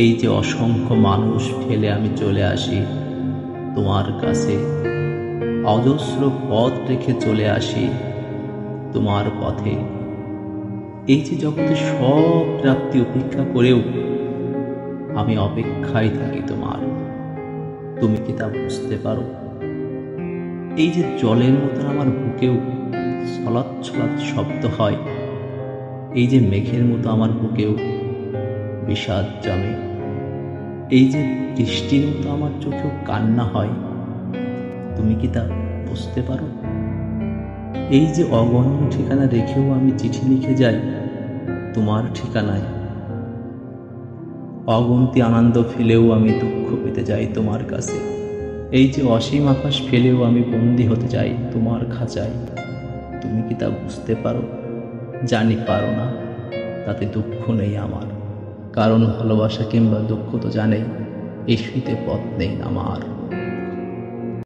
এই যে অসংখ্য মানুষ ফেলে আমি চলে আসি তোমার কাছে, অজস্র পথ রেখে চলে আসি তোমার পথে। এই যে জগতে সব প্রাপ্তি উপেক্ষা করেও আমি অপেক্ষায় থাকি তোমার। তুমি কি তা বুঝতে পারো? এই যে জলের মতন আমার বুকেও ছলাৎ ছলাৎ শব্দ হয়, এই যে মেঘের মতো আমার বুকেও বিষাদ জমে, এই যে বৃষ্টির মতো আমার চোখেও কান্না হয়, তুমি কি তা বুঝতে পারো? এই যে অগণন ঠিকানা রেখেও আমি চিঠি লিখে যাই তোমার ঠিকানায়, অগুন্তি আনন্দ ফেলেও আমি দুঃখ পেতে যাই তোমার কাছে। এই যে অসীম আকাশ ফেলেও আমি বন্দী হতে যাই তোমার খাঁচায়, তুমি কি তা বুঝতে পারো? জানি পারো না, তাতে দুঃখ নেই আমার, কারণ ভালোবাসা কিংবা দুঃখ তো জানেই, এই শীতে পথ নেই আমার।